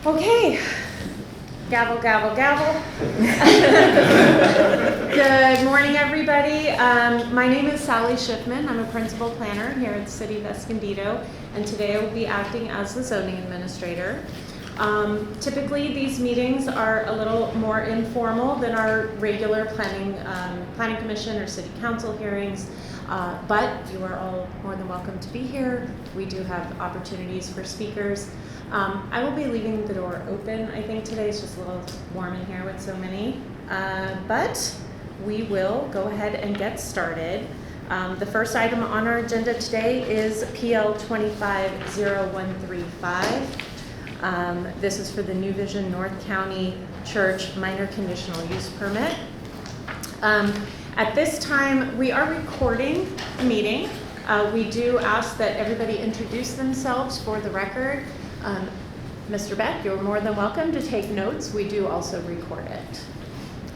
Okay, gavel, gavel, gavel. Good morning, everybody. My name is Sally Schiffman. I'm a principal planner here at the City of Escondido, and today I will be acting as the zoning administrator. Typically, these meetings are a little more informal than our regular planning commission or city council hearings, but you are all more than welcome to be here. We do have opportunities for speakers. I will be leaving the door open. I think today is just a little warm in here with so many, but we will go ahead and get started. The first item on our agenda today is PL 250135. This is for the New Vision North County Church minor conditional use permit. At this time, we are recording the meeting. We do ask that everybody introduce themselves for the record. Mr. Beck, you're more than welcome to take notes. We do also record it.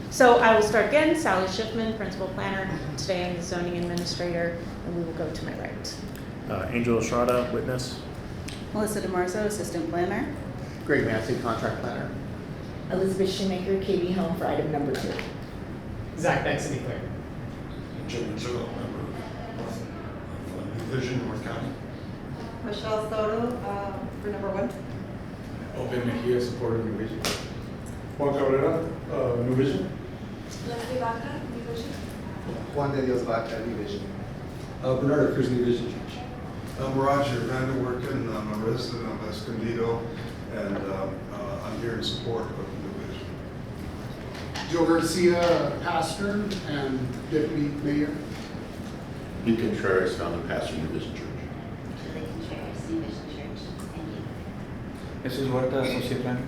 So I will start again. Sally Schiffman, principal planner. Today I'm the zoning administrator, and we will go to my right. Angel Estrada, witness. Melissa DeMarzo, assistant planner. Greg Massey, contract planner. Elizabeth Shoemaker, KB Helm for item number 2. Zach Beck, city clerk. Jim Rizzo, member of New Vision, North County. Michelle Soto for number 1. Open Mejia, supporter of New Vision. Juan Cabrera, New Vision. Leslie Vaca, New Vision. Juan de Dios Vaca, New Vision. Bernardo Cruz, New Vision Church. I'm Roger Vanderwerken. I'm a resident of Escondido, and I'm here in support of New Vision. Joe Garcia, pastor and deputy mayor. Lee Contreras, founder pastor of New Vision Church. Lee Contreras, New Vision Church. Thank you. Jesus Huerta, associate planner.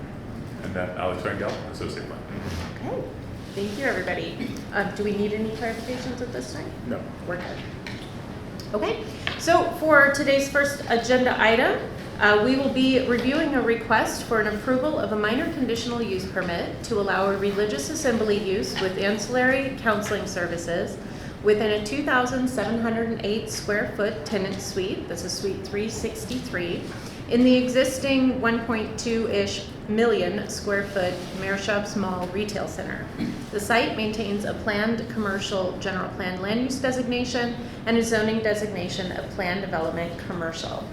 And Alex Rangel, associate planner. Okay, thank you, everybody. Do we need any clarifications at this time? No. We're good. Okay, so for today's first agenda item, we will be reviewing a request for an approval of a minor conditional use permit to allow a religious assembly use with ancillary counseling services within a 2,708 square foot tenant suite. This is suite 363 in the existing 1.2-ish million square foot Meerschaub's Mall retail center. The site maintains a planned commercial general plan land use designation and a zoning designation of planned development commercial.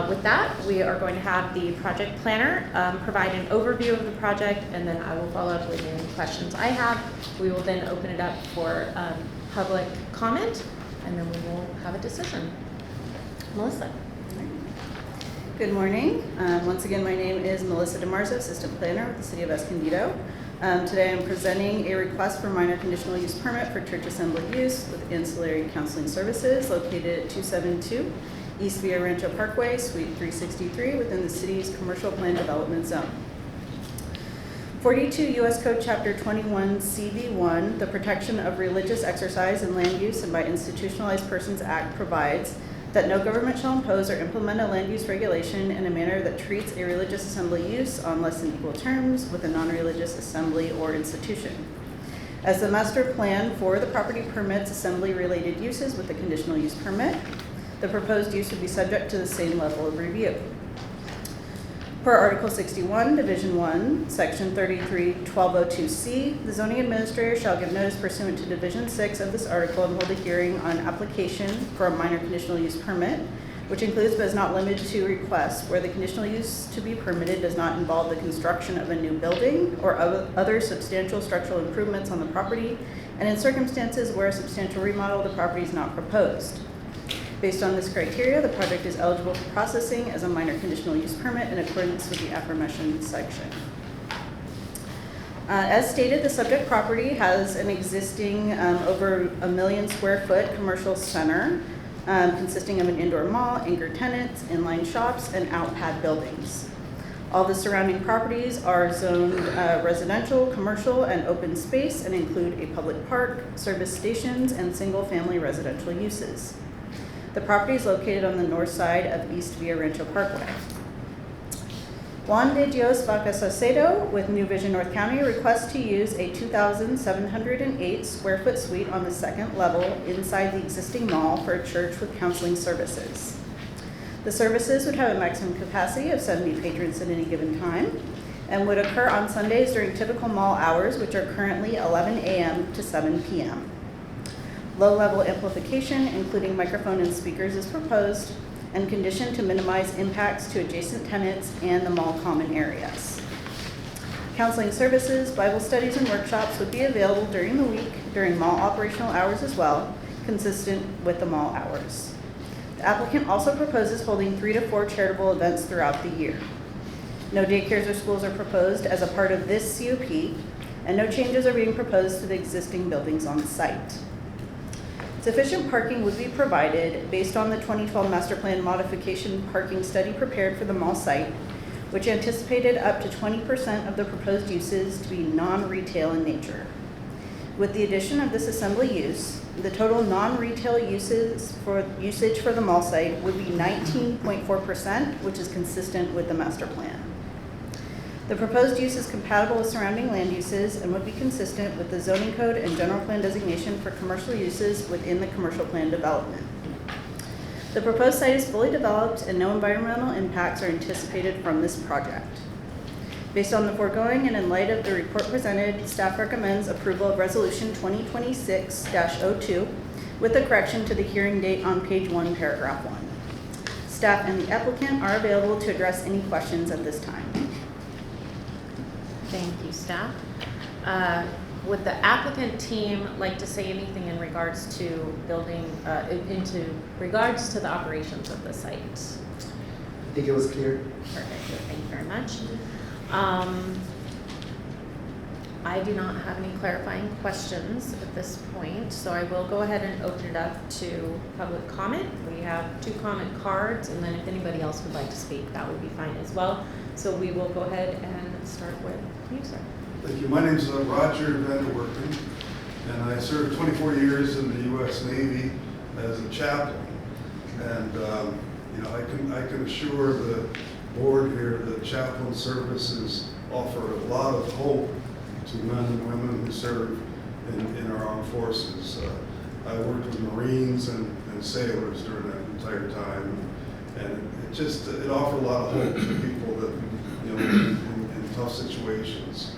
With that, we are going to have the project planner provide an overview of the project, and then I will follow up with any questions I have. We will then open it up for public comment, and then we will have a decision. Melissa. Good morning. Once again, my name is Melissa DeMarzo, assistant planner with the City of Escondido. Today I'm presenting a request for minor conditional use permit for church assembly use with ancillary counseling services located at 272 East Villa Rancho Parkway, Suite 363 within the city's commercial plan development zone. 42 U.S. Code Chapter 21 CV1, the Protection of Religious Exercise and Land Use and by Institutionalized Persons Act provides that no government shall impose or implement a land use regulation in a manner that treats a religious assembly use on less than equal terms with a non-religious assembly or institution. As the master plan for the property permits assembly-related uses with the conditional use permit, the proposed use would be subject to the same level of review. Per Article 61, Division 1, Section 33-1202C, the zoning administrator shall give notice pursuant to Division 6 of this article and hold a hearing on application for a minor conditional use permit, which includes but is not limited to requests where the conditional use to be permitted does not involve the construction of a new building or other substantial structural improvements on the property, and in circumstances where a substantial remodel of the property is not proposed. Based on this criteria, the project is eligible for processing as a minor conditional use permit in accordance with the aforementioned section. As stated, the subject property has an existing over 1 million square foot commercial center consisting of an indoor mall, anchor tenants, inline shops, and out-pad buildings. All the surrounding properties are zoned residential, commercial, and open space and include a public park, service stations, and single-family residential uses. The property is located on the north side of East Villa Rancho Parkway. Juan de Dios Vaca Saucedo with New Vision North County requests to use a 2,708 square foot suite on the second level inside the existing mall for a church with counseling services. The services would have a maximum capacity of 70 patrons at any given time and would occur on Sundays during typical mall hours, which are currently 11 a.m. to 7 p.m. Low-level amplification, including microphone and speakers, is proposed and conditioned to minimize impacts to adjacent tenants and the mall common areas. Counseling services, Bible studies, and workshops would be available during the week during mall operational hours as well, consistent with the mall hours. The applicant also proposes holding 3 to 4 charitable events throughout the year. No daycares or schools are proposed as a part of this CUP, and no changes are being proposed to the existing buildings on site. Sufficient parking would be provided based on the 2012 Master Plan Modification Parking Study prepared for the mall site, which anticipated up to 20% of the proposed uses to be non-retail in nature. With the addition of this assembly use, the total non-retail usage for the mall site would be 19.4%, which is consistent with the master plan. The proposed use is compatible with surrounding land uses and would be consistent with the zoning code and general plan designation for commercial uses within the commercial plan development. The proposed site is fully developed and no environmental impacts are anticipated from this project. Based on the foregoing and in light of the report presented, staff recommends approval of Resolution 2026-02 with a correction to the hearing date on page 1, paragraph 1. Staff and the applicant are available to address any questions at this time. Thank you, staff. Would the applicant team like to say anything in regards to regards to the operations of the site? I think it was clear. Perfect, thank you very much. I do not have any clarifying questions at this point, so I will go ahead and open it up to public comment. We have 2 comment cards, and then if anybody else would like to speak, that would be fine as well. So we will go ahead and start with you, sir. Thank you. My name is Roger Vanderwerpen, and I served 24 years in the U.S. Navy as a chaplain. And I can assure the board here that chaplain services offer a lot of hope to men and women who serve in our armed forces. I worked with Marines and sailors during that entire time, and it offered a lot of hope to people that in tough situations.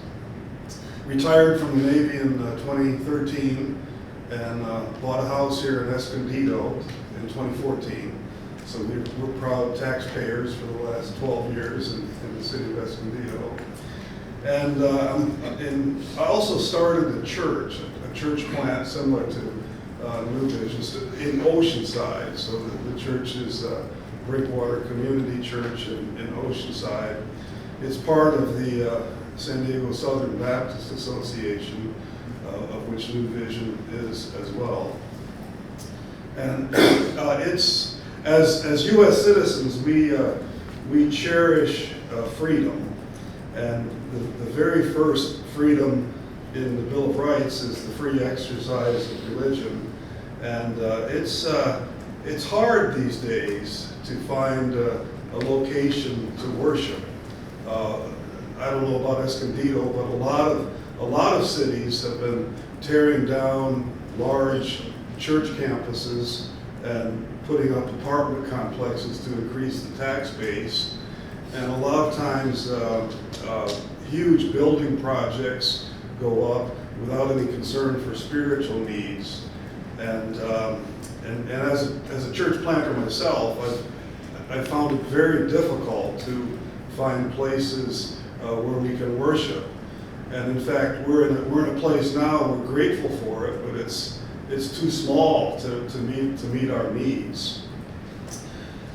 Retired from the Navy in 2013 and bought a house here in Escondido in 2014. So we're proud taxpayers for the last 12 years in the City of Escondido. And I also started a church plant similar to New Vision in Oceanside. So the church is Breakwater Community Church in Oceanside. It's part of the San Diego Southern Baptist Association, of which New Vision is as well. And it's as U.S. citizens, we cherish freedom, and the very first freedom in the Bill of Rights is the free exercise of religion, and it's hard these days to find a location to worship. I don't know about Escondido, but a lot of cities have been tearing down large church campuses and putting up apartment complexes to increase the tax base. And a lot of times, huge building projects go up without any concern for spiritual needs. And as a church planter myself, I found it very difficult to find places where we can worship. And in fact, we're in a place now, we're grateful for it, but it's too small to meet our needs.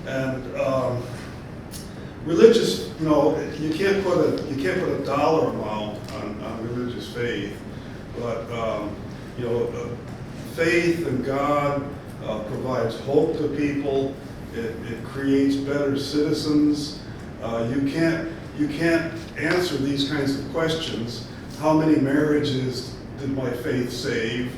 And religious, you can't put a dollar amount on religious faith, but faith in God provides hope to people. It creates better citizens. You can't answer these kinds of questions. How many marriages did my faith save?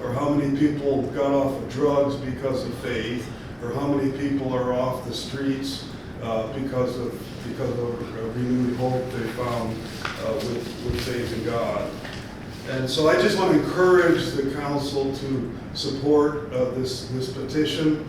Or how many people got off of drugs because of faith? Or how many people are off the streets because of a renewed hope they found with faith in God? And so I just want to encourage the council to support this petition.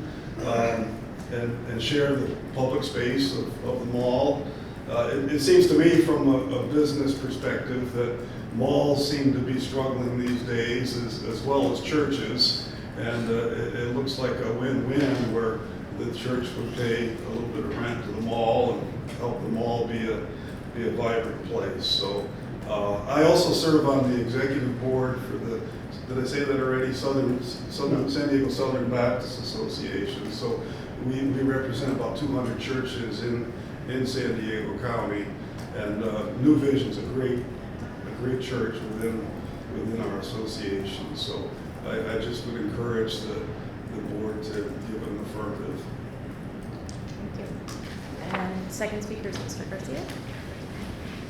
and share the public space of the mall. It seems to me from a business perspective that malls seem to be struggling these days as well as churches. And it looks like a win-win where the church would pay a little bit of rent to the mall and help the mall be a vibrant place. So I also serve on the executive board for the, did I say that already? Southern San Diego Southern Baptist Association. So we represent about 200 churches in San Diego County, and New Vision's a great church within our association. So I just would encourage the board to give an affirmative. Thank you. And second speaker is Mr. Garcia.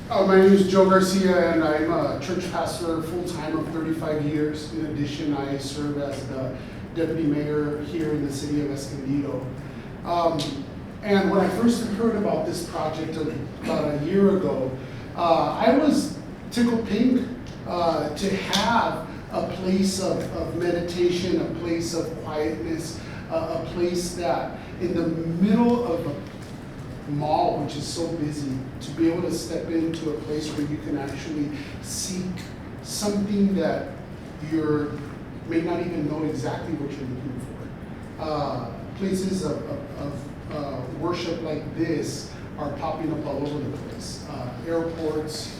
My name is Joe Garcia, and I'm a church pastor full-time of 35 years. In addition, I serve as the deputy mayor here in the city of Escondido. And when I first heard about this project about a year ago, I was tickled pink to have a place of meditation, a place of quietness, a place that in the middle of a mall, which is so busy, to be able to step into a place where you can actually seek something that you may not even know exactly what you're looking for. Places of worship like this are popping up all over the place. Airports,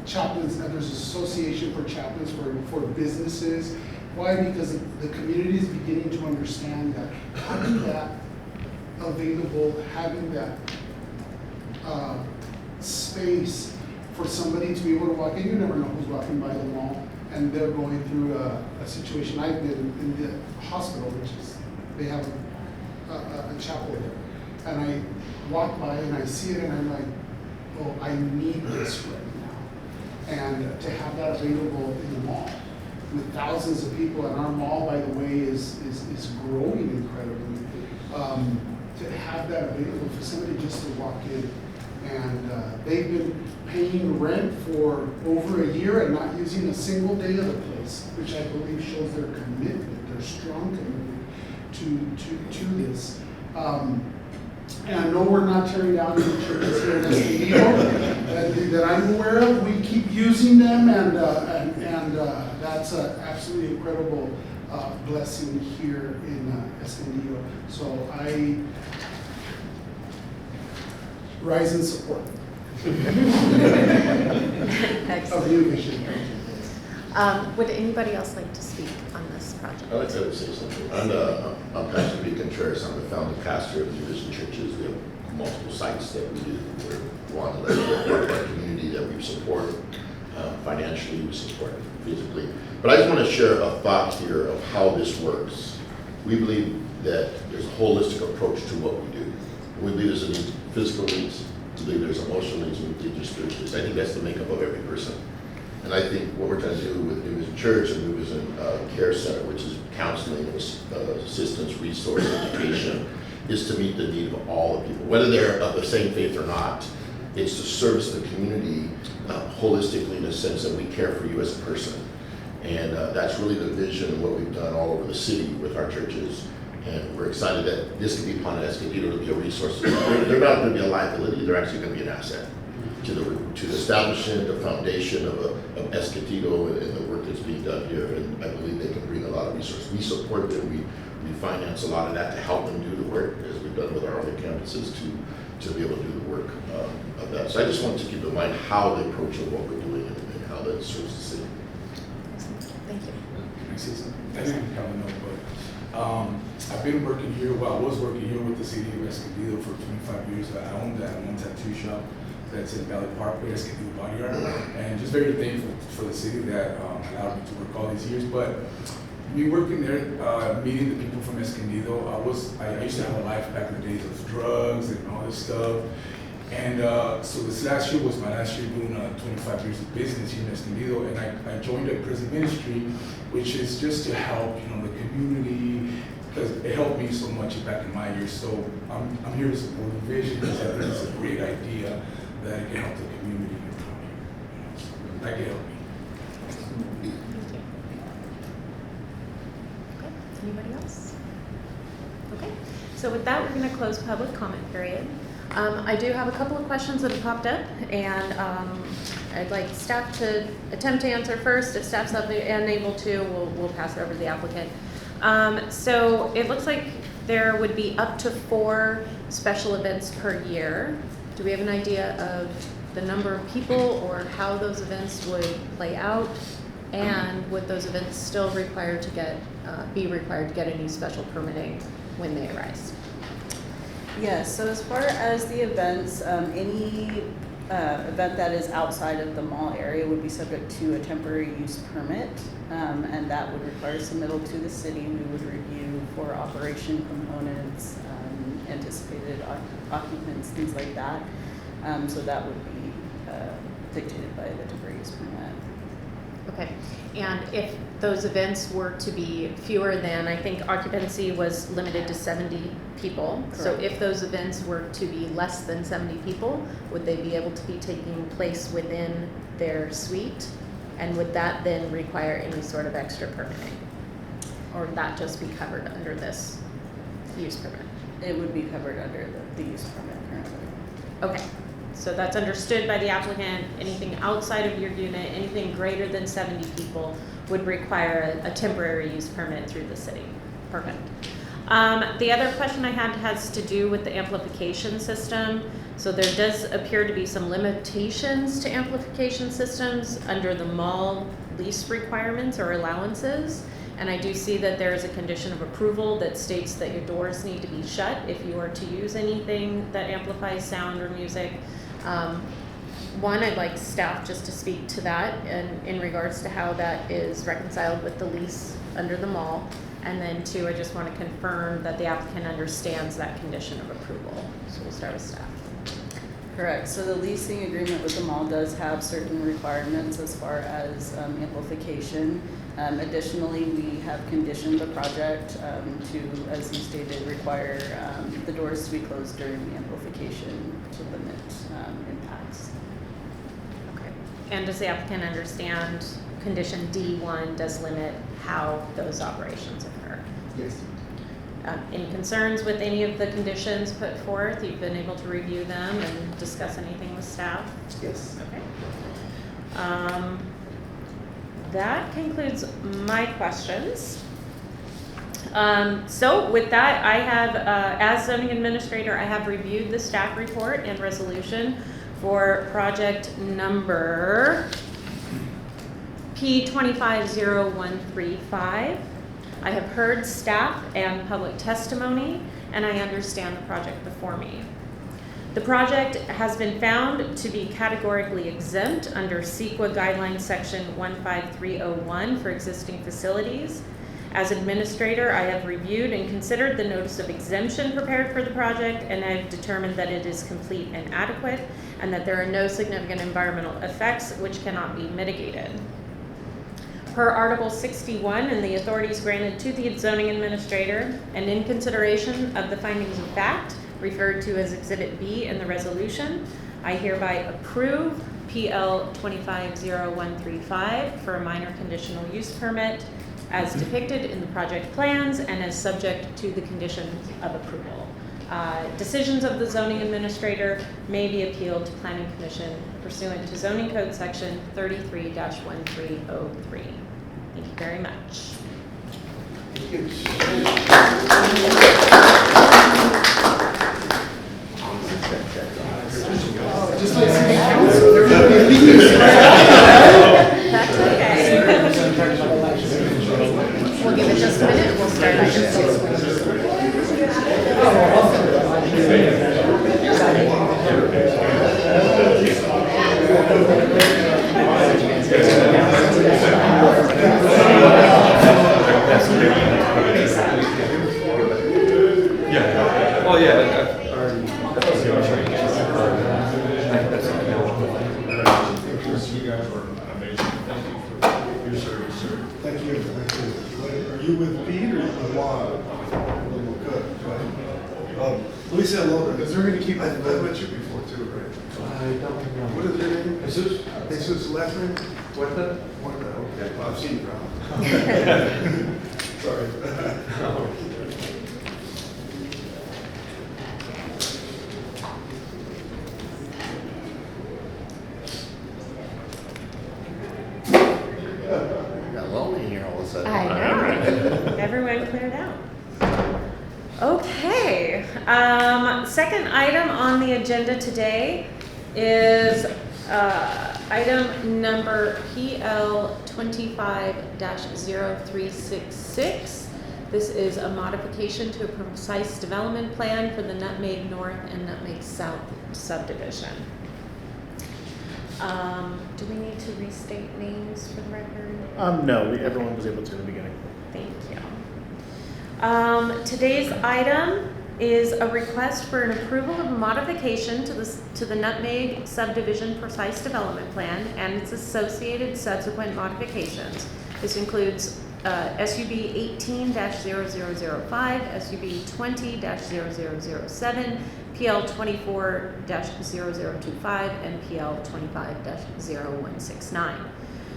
chaplains, and there's an association for chaplains for businesses. Why? Because the community is beginning to understand that having that available, having that space for somebody to be able to walk in. You never know who's walking by the mall and they're going through a situation. I've been in the hospital, which is, they have a chapel there. And I walk by and I see it and I'm like, oh, I need this right now. And to have that available in the mall with thousands of people, and our mall, by the way, is growing incredibly. To have that available for somebody just to walk in. And they've been paying rent for over a year and not using a single day of the place, which I believe shows their commitment, their strong commitment to this. And I know we're not tearing down any churches here in Escondido that I'm aware of. We keep using them, and that's an absolutely incredible blessing here in Escondido. So I rise in support of New Vision. Would anybody else like to speak on this project? I'd like to say something. I'm Pastor B. Contreras. I'm the founding pastor of New Vision Churches. We have multiple sites that we're on the list of our community that we support financially, we support physically. But I just want to share a thought here of how this works. We believe that there's a holistic approach to what we do. We believe there's a need, physical needs. We believe there's emotional needs, and we believe there's spiritual needs. I think that's the makeup of every person. And I think what we're trying to do with New Vision Church and New Vision Care Center, which is counseling, assistance, resource, education, is to meet the need of all the people, whether they're of the same faith or not. It's to service the community holistically, in a sense that we care for you as a person. And that's really the vision of what we've done all over the city with our churches. And we're excited that this can be upon Escondido to be a resource. They're not going to be a liability, they're actually going to be an asset to the establishment, the foundation of Escondido and the work that's being done here. And I believe they can bring a lot of resources. We support them, we finance a lot of that to help them do the work, as we've done with our other campuses, to be able to do the work of that. So I just wanted to keep in mind how they approach what we're doing and how that serves the city. Thank you. Can I say something? I didn't probably know, but I've been working here, I was working here with the City of Escondido for 25 years. I own that one tattoo shop that's in Valley Parkway, Escondido Bodyguard, and just very thankful for the city that allowed me to work all these years. But me working there, meeting the people from Escondido, I used to have a life back in the days of drugs and all this stuff. And so this last year was my last year doing 25 years of business here in Escondido, and I joined a prison ministry, which is just to help, the community, because it helped me so much back in my years. So I'm here to support the vision, because I think it's a great idea that it can help the community around here. So that can help me. Thank you. Okay. Anybody else? Okay. so with that, we're going to close public comment period. I do have a couple of questions that have popped up, and I'd like staff to attempt to answer first. If staff's unable to, we'll pass it over to the applicant. So it looks like there would be up to 4 special events per year. Do we have an idea of the number of people or how those events would play out? And would those events still be required to get any special permitting when they arise? Yes, so as far as the events, any event that is outside of the mall area would be subject to a temporary use permit, and that would require submittal to the city. We would review for operation components, anticipated occupants, things like that. So that would be dictated by the temporary use permit. Okay, and if those events were to be fewer than, I think occupancy was limited to 70 people. So Correct. if those events were to be less than 70 people, would they be able to be taking place within their suite? And would that then require any sort of extra permitting? Or would that just be covered under this use permit? It would be covered under the use permit currently. Okay, so that's understood by the applicant. Anything outside of your unit, anything greater than 70 people would require a temporary use permit through the city. Perfect. The other question I had has to do with the amplification system. So there does appear to be some limitations to amplification systems under the mall lease requirements or allowances. And I do see that there is a condition of approval that states that your doors need to be shut if you are to use anything that amplifies sound or music. One, I'd like staff just to speak to that and in regards to how that is reconciled with the lease under the mall. And then 2, I just want to confirm that the applicant understands that condition of approval. So we'll start with staff. Correct. So the leasing agreement with the mall does have certain requirements as far as amplification. Additionally, we have conditioned the project to, as you stated, require the doors to be closed during the amplification to limit impacts. Okay. And does the applicant understand condition D1 does limit how those operations occur? Yes. Any concerns with any of the conditions put forth? You've been able to review them and discuss anything with staff? Yes. Okay. That concludes my questions. So with that, I have, as zoning administrator, I have reviewed the staff report and resolution for project number P250135. I have heard staff and public testimony, and I understand the project before me. The project has been found to be categorically exempt under CEQA guidelines section 15301 for existing facilities. As administrator, I have reviewed and considered the notice of exemption prepared for the project, and I have determined that it is complete and adequate, and that there are no significant environmental effects which cannot be mitigated. Per Article 61 and the authorities granted to the zoning administrator, and in consideration of the findings of fact referred to as Exhibit B in the resolution, I hereby approve PL 250135 for a minor conditional use permit as depicted in the project plans and as subject to the conditions of approval. Decisions of the zoning administrator may be appealed to Planning Commission pursuant to Zoning Code Section 33-1303. Thank you very much. Thank you. Just like city council, there would be meetings. That's okay. We'll give it just a minute and we'll start item 2. Yeah. Well, yeah. You guys were amazing. Thank you for your service, sir. Thank you. Thank you. Are you with Pete or with Juan? Good. Let me say hello. Because they're going to keep. I've met you before too, right? I don't know. What is your name? Jesus. Jesus, last name? Puerta? Okay. Well, I've seen you around. Sorry. sudden. I know. Everyone cleared out. Okay. Second item on the agenda today is item number PL 25-0366. This is a modification to a precise development plan for the Nutmeg North and Nutmeg South subdivision. Do we need to restate names for the record? No, everyone was able to in the beginning. Thank you. Today's item is a request for an approval of a modification to the Nutmeg subdivision precise development plan and its associated subsequent modifications. This includes SUB 18-0005, SUB 20-0007, PL 24-0025, and PL 25-0169.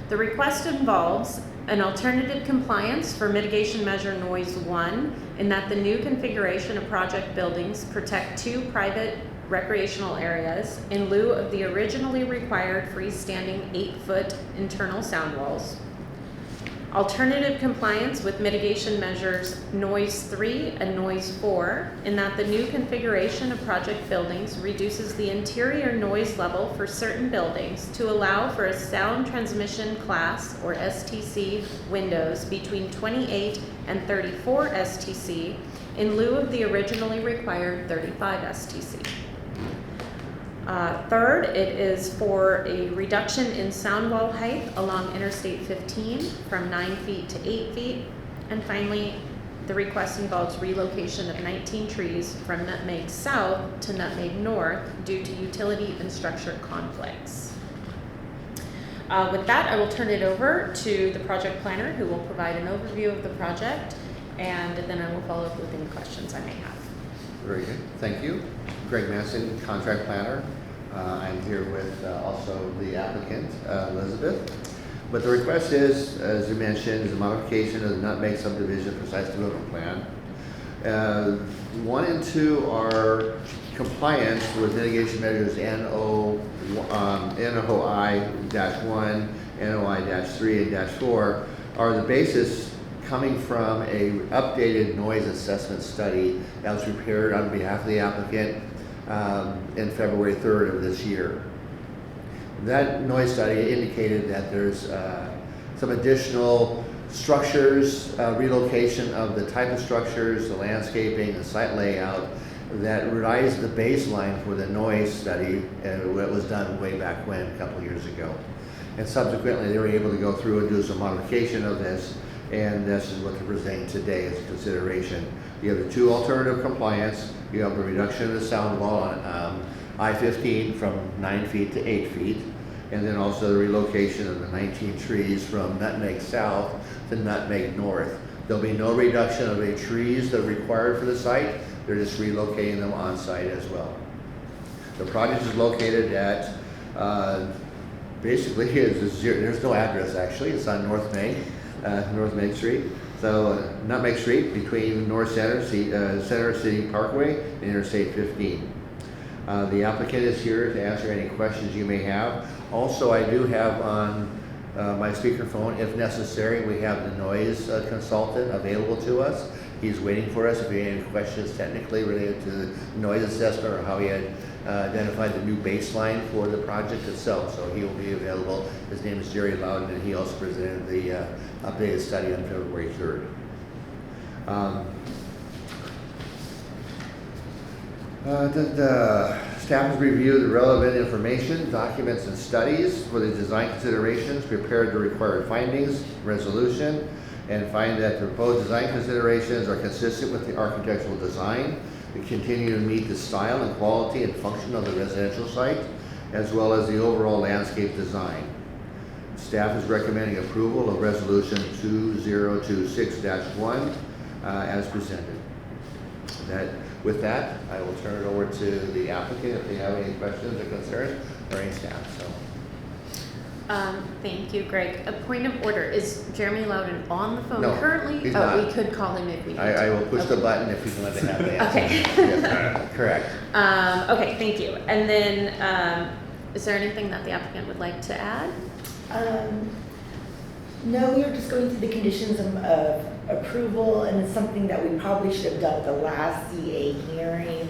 The request involves an alternative compliance for mitigation measure noise 1 in that the new configuration of project buildings protect 2 private recreational areas in lieu of the originally required freestanding 8-foot internal sound walls. Alternative compliance with mitigation measures noise 3 and noise 4 in that the new configuration of project buildings reduces the interior noise level for certain buildings to allow for a sound transmission class or STC windows between 28 and 34 STC in lieu of the originally required 35 STC. Third, it is for a reduction in sound wall height along Interstate 15 from 9 feet to 8 feet. And finally, the request involves relocation of 19 trees from Nutmeg South to Nutmeg North due to utility and structure conflicts. With that, I will turn it over to the project planner who will provide an overview of the project, and then I will follow up with any questions I may have. Very good, thank you. Greg Manson, contract planner. I'm here with also the applicant, Elizabeth. But the request is, as you mentioned, is a modification of the Nutmeg subdivision precise development plan. 1 and 2 are compliance with mitigation measures NOI-1, NOI-3, and -4 are the basis coming from a updated noise assessment study that was prepared on behalf of the applicant in February 3rd of this year. That noise study indicated that there's some additional structures, relocation of the type of structures, the landscaping, the site layout that raised the baseline for the noise study that was done way back when, a couple of years ago. And subsequently, they were able to go through and do some modification of this, and this is what they're presenting today as a consideration. You have the 2 alternative compliance. You have the reduction of the sound wall on I-15 from 9 feet to 8 feet, and then also the relocation of the 19 trees from Nutmeg South to Nutmeg North. There'll be no reduction of the trees that are required for the site. They're just relocating them on site as well. The project is located at basically there's no address actually. It's on North Main Street. So Nutmeg Street between North Center City Parkway and Interstate 15. The applicant is here to answer any questions you may have. Also, I do have on my speakerphone, if necessary, we have the noise consultant available to us. He's waiting for us if we have any questions technically related to the noise assessment or how he had identified the new baseline for the project itself. So he will be available. His name is Jerry Loudon, and he also presented the updated study on February 3rd. The staff has reviewed the relevant information, documents, and studies for the design considerations, prepared the required findings, resolution, and find that the proposed design considerations are consistent with the architectural design and continue to meet the style and quality and function of the residential site, as well as the overall landscape design. Staff is recommending approval of resolution 2026-1 as presented. With that, I will turn it over to the applicant if they have any questions or concerns, or any staff. Thank you, Greg. A point of order, is Jeremy Loudon on the phone No, currently? he's Oh, not. we could call him if we need to. I will push the Okay. button if we can let the have the answer. Okay. Yes, correct. Okay, thank you. And then, is there anything that the applicant would like to add? No, we were just going through the conditions of approval, and it's something that we probably should have done at the last CA hearing,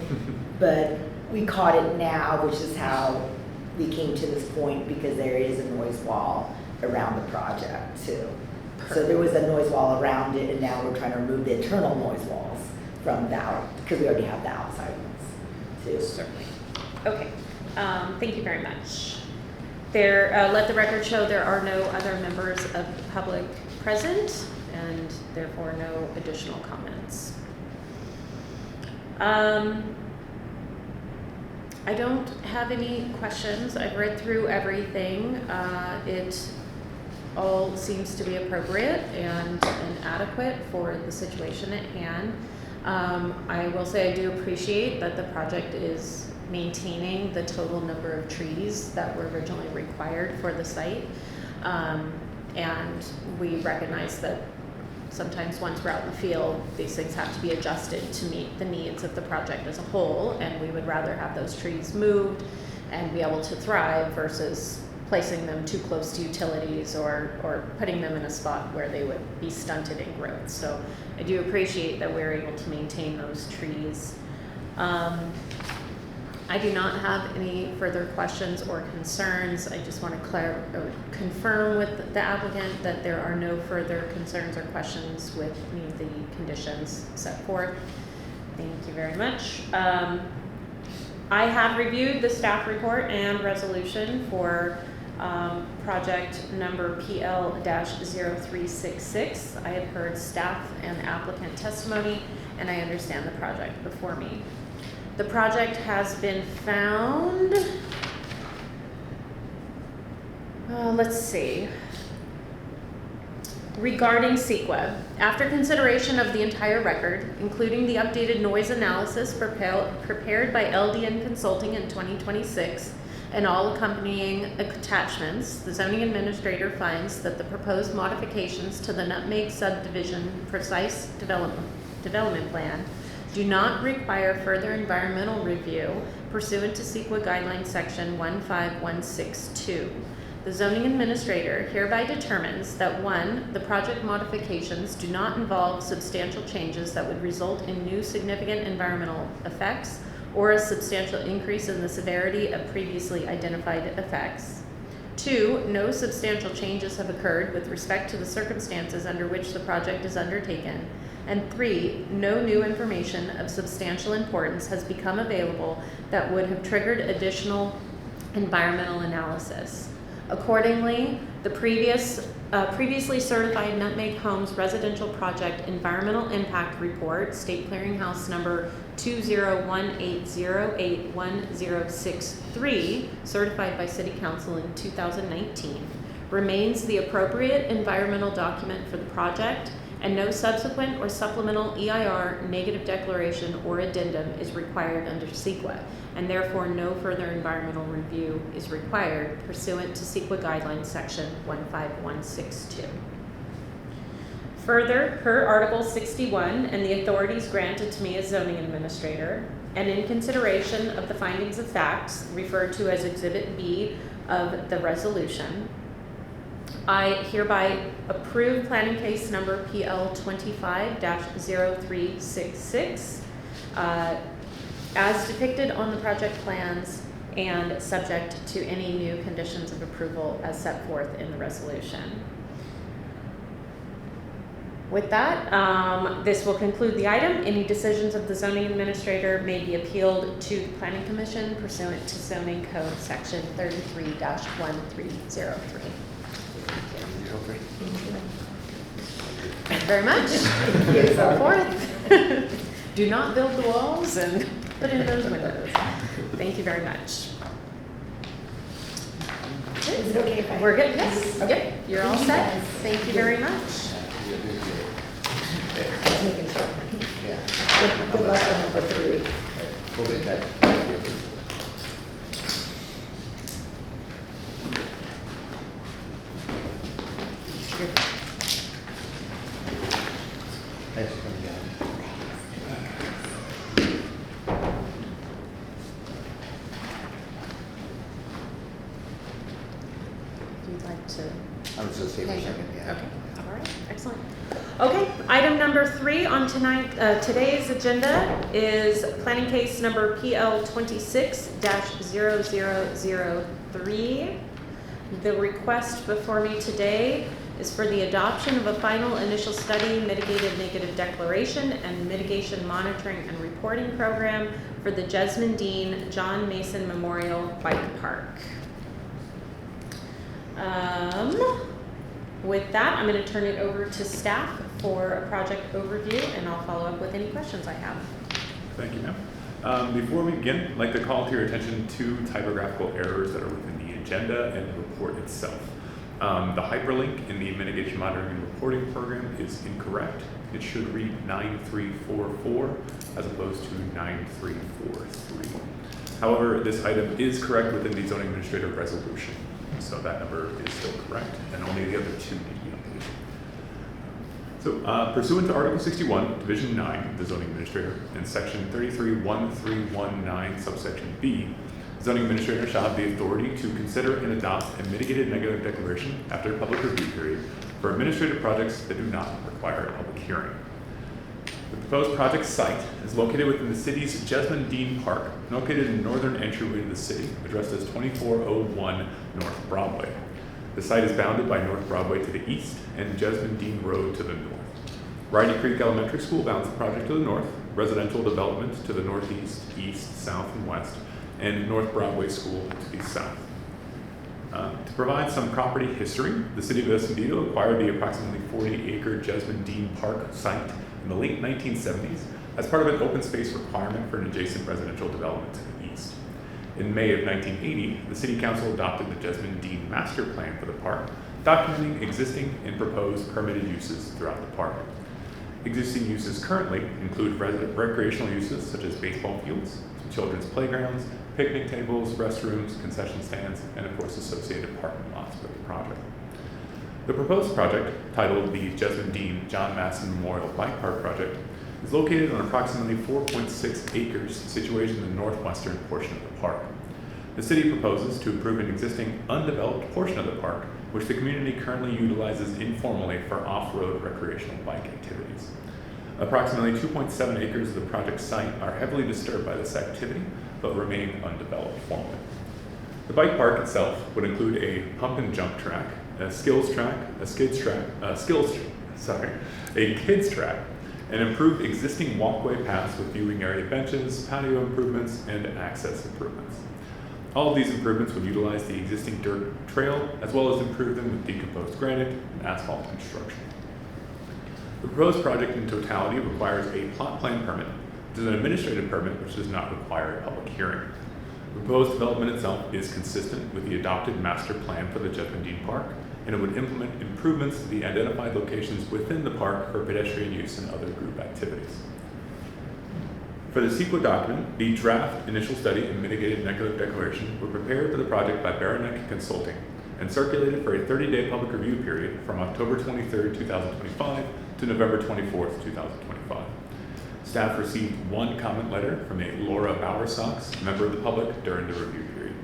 but we caught it now, which is how we came to this point, because there is a noise wall around the project too. So there was a noise wall around it, and now we're trying to remove the internal noise walls from that, because we already have the outside ones too. Certainly. Okay, thank you very much. Let the record show there are no other members of the public present, and therefore no additional comments. I don't have any questions. I've read through everything. It all seems to be appropriate and adequate for the situation at hand. I will say I do appreciate that the project is maintaining the total number of trees that were originally required for the site. And we recognize that sometimes once we're out in the field, these things have to be adjusted to meet the needs of the project as a whole, and we would rather have those trees moved and be able to thrive versus placing them too close to utilities or putting them in a spot where they would be stunted in growth. So I do appreciate that we're able to maintain those trees. I do not have any further questions or concerns. I just want to confirm with the applicant that there are no further concerns or questions with any of the conditions set forth. Thank you very much. I have reviewed the staff report and resolution for project number PL-0366. I have heard staff and applicant testimony, and I understand the project before me. The project has been found, let's see, regarding CEQA. After consideration of the entire record, including the updated noise analysis prepared by LDN Consulting in 2026 and all accompanying attachments, the zoning administrator finds that the proposed modifications to the Nutmeg subdivision precise development plan do not require further environmental review pursuant to CEQA guideline section 15162. The zoning administrator hereby determines that 1, the project modifications do not involve substantial changes that would result in new significant environmental effects or a substantial increase in the severity of previously identified effects. 2, no substantial changes have occurred with respect to the circumstances under which the project is undertaken. And 3, no new information of substantial importance has become available that would have triggered additional environmental analysis. Accordingly, the previously certified Nutmeg Homes Residential Project Environmental Impact Report, State Clearinghouse number 20180811063, certified by City Council in 2019, remains the appropriate environmental document for the project, and no subsequent or supplemental EIR negative declaration or addendum is required under CEQA, and therefore no further environmental review is required pursuant to CEQA guidelines section 15162. Further, per Article 61 and the authorities granted to me as zoning administrator, and in consideration of the findings of facts referred to as Exhibit B of the resolution, I hereby approve planning case number PL25-0366 as depicted on the project plans and subject to any new conditions of approval as set forth in the resolution. With that, this will conclude the item. Any decisions of the zoning administrator may be appealed to the Planning Commission pursuant to Zoning Code section 33-1303. Thank you very much. So forth. Do not build the walls and put in those windows. Thank you very much. Is it okay if I? We're good, yes. Okay. Yep, you're all set. Thank you very much. Just making sure. Yeah. Good luck on number 3. We'll get that. Thanks for coming down. you'd like to. I was just saying for a Okay. second, yeah. Okay, all right, excellent. Okay, item number 3 on today's agenda is planning case number PL 26-0003. The request before me today is for the adoption of a final initial study, mitigated negative declaration, and mitigation monitoring and reporting program for the Jesmond Dean John Mason Memorial Bike Park. With that, I'm going to turn it over to staff for a project overview, and I'll follow up with any questions I have. Thank you, ma'am. Before we begin, I'd like to call to your attention 2 typographical errors that are within the agenda and the report itself. The hyperlink in the mitigation monitoring and reporting program is incorrect. It should read 9344 as opposed to 9343. However, this item is correct within the zoning administrator resolution. So that number is still correct, and only the other 2 need to be updated. So pursuant to Article 61, Division 9 of the zoning administrator, in Section 331319, subsection B, zoning administrator shall have the authority to consider and adopt a mitigated negative declaration after a public review period for administrative projects that do not require a public hearing. The proposed project site is located within the city's Jesmond Dean Park, located in the northern entryway to the city, addressed as 2401 North Broadway. The site is bounded by North Broadway to the east and Jesmond Dean Road to the north. Riding Creek Elementary School bounds the project to the north, residential development to the northeast, east, south, and west, and North Broadway School to the south. To provide some property history, the City of Escondido acquired the approximately 40-acre Jesmond Dean Park site in the late 1970s as part of an open space requirement for an adjacent residential development to the east. In May of 1980, the City Council adopted the Jesmond Dean Master Plan for the park, documenting existing and proposed permitted uses throughout the park. Existing uses currently include recreational uses such as baseball fields, children's playgrounds, picnic tables, restrooms, concession stands, and of course associated parking lots with the project. The proposed project, titled the Jesmond Dean John Mason Memorial Bike Park Project, is located on approximately 4.6 acres situated in the northwestern portion of the park. The city proposes to improve an existing undeveloped portion of the park, which the community currently utilizes informally for off-road recreational bike activities. Approximately 2.7 acres of the project site are heavily disturbed by this activity, but remain undeveloped formally. The bike park itself would include a pump and jump track, a skills track, a kids track, and improved existing walkway paths with viewing area benches, patio improvements, and access improvements. All of these improvements would utilize the existing dirt trail, as well as improve them with decomposed granite and asphalt construction. The proposed project in totality requires a plot plan permit, which is an administrative permit which does not require a public hearing. The proposed development itself is consistent with the adopted master plan for the Jesmond Dean Park, and it would implement improvements to the identified locations within the park for pedestrian use and other group activities. For the CEQA document, the draft initial study and mitigated negative declaration were prepared for the project by Baranek Consulting and circulated for a 30-day public review period from October 23, 2025 to November 24, 2025. Staff received one comment letter from a Laura Bowersox, member of the public, during the review period.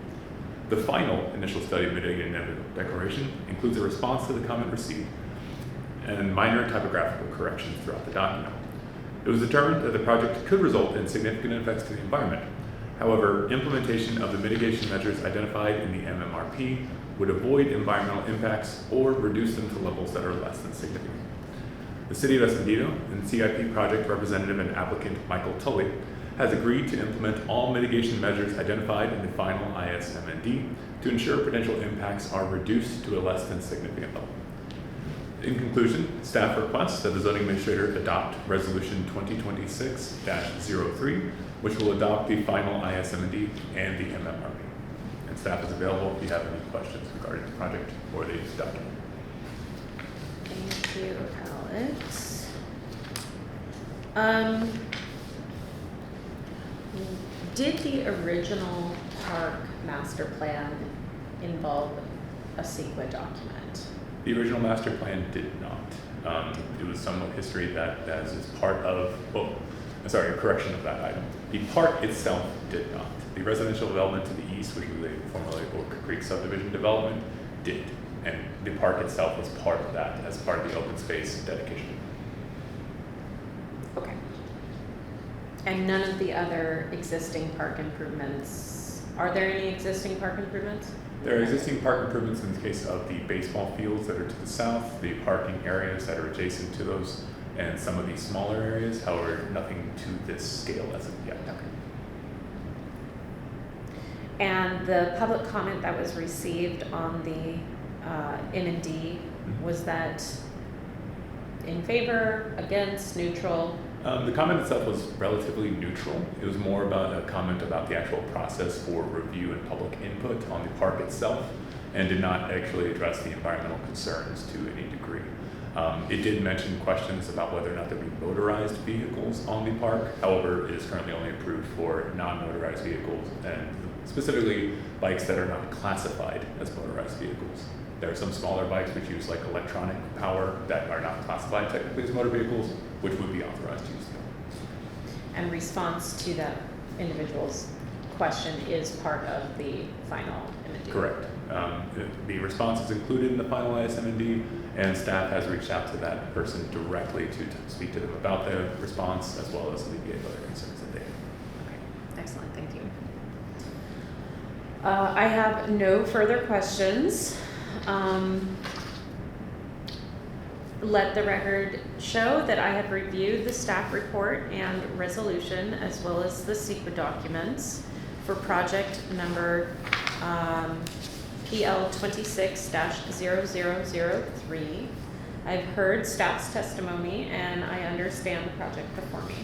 The final initial study mitigated negative declaration includes a response to the comment received and minor typographical corrections throughout the document. It was determined that the project could result in significant effects to the environment. However, implementation of the mitigation measures identified in the MMRP would avoid environmental impacts or reduce them to levels that are less than significant. The City of Escondido and CIP project representative and applicant Michael Tully has agreed to implement all mitigation measures identified in the final ISMND to ensure potential impacts are reduced to a less than significant level. In conclusion, staff requests that the zoning administrator adopt Resolution 2026-03, which will adopt the final ISMND and the MMRP. And staff is available if you have any questions regarding the project or the document. Thank you, Alex. Did the original park master plan involve a CEQA document? The original master plan did not. It was somewhat history that is part of, a correction of that item. The park itself did not. The residential development to the east, which was a formerly Oak Creek subdivision development, did. and the park itself was part of that as part of the open space dedication. Okay. And none of the other existing park improvements, are there any existing park improvements? There are existing park improvements in the case of the baseball fields that are to the south, the parking areas that are adjacent to those, and some of these smaller areas, however, nothing to this scale as of yet. Okay. And the public comment that was received on the M&D, was that in favor, against, neutral? The comment itself was relatively neutral. It was more about a comment about the actual process for review and public input on the park itself, and did not actually address the environmental concerns to any degree. It did mention questions about whether or not there be motorized vehicles on the park. However, it is currently only approved for non-motorized vehicles, and specifically bikes that are not classified as motorized vehicles. There are some smaller bikes which use like electronic power that are not classified technically as motor vehicles, which would be authorized to use them. And response to that individual's question is part of the final M&D? Correct. The response is included in the final ISM&D, and staff has reached out to that person directly to speak to them about the response, as well as alleviate other concerns that they have. Okay, excellent, thank you. I have no further questions. Let the record show that I have reviewed the staff report and resolution, as well as the secret documents for project number PL 26-0003. I've heard staff's testimony and I understand the project before me.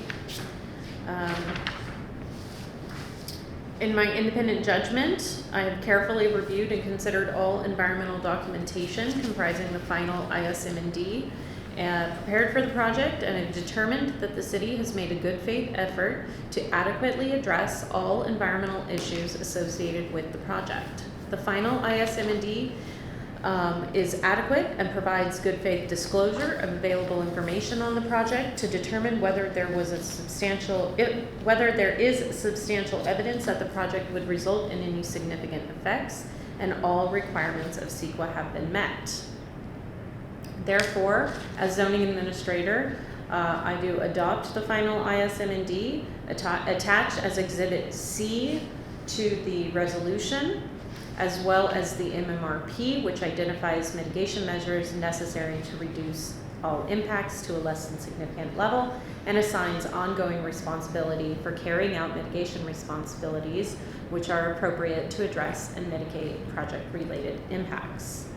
In my independent judgment, I have carefully reviewed and considered all environmental documentation comprising the final ISM&D and prepared for the project, and have determined that the city has made a good faith effort to adequately address all environmental issues associated with the project. The final ISM&D is adequate and provides good faith disclosure of available information on the project to determine whether there is substantial evidence that the project would result in any significant effects, and all requirements of CEQA have been met. Therefore, as zoning administrator, I do adopt the final ISM&D attached as Exhibit C to the resolution, as well as the MMRP, which identifies mitigation measures necessary to reduce all impacts to a less than significant level, and assigns ongoing responsibility for carrying out mitigation responsibilities which are appropriate to address and mitigate project-related impacts.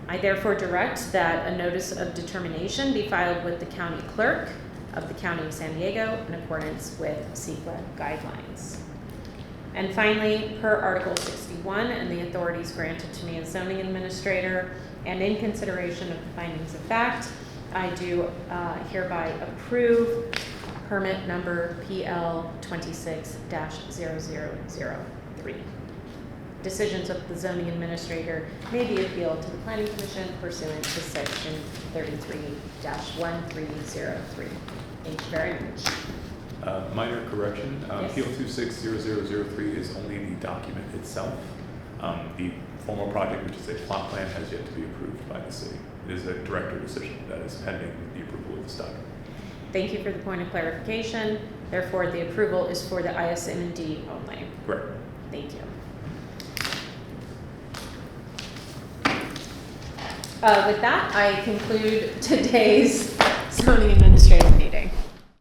I therefore direct that a notice of determination be filed with the county clerk of the County of San Diego in accordance with CEQA guidelines. And finally, per Article 61 and the authorities granted to me as zoning administrator, and in consideration of the findings of fact, I do hereby approve permit number PL 26-0003. Decisions of the zoning administrator may be appealed to the Planning Commission pursuant to Section 33-1303. Thank you very much. Minor correction, Yes. PL 26-0003 is only the document itself. The formal project, which is a plot plan, has yet to be approved by the city. It is a director decision that is pending the approval of this document. Thank you for the point of clarification. Therefore, the approval is for the ISM&D only. Correct. Thank you. With that, I conclude today's zoning amendment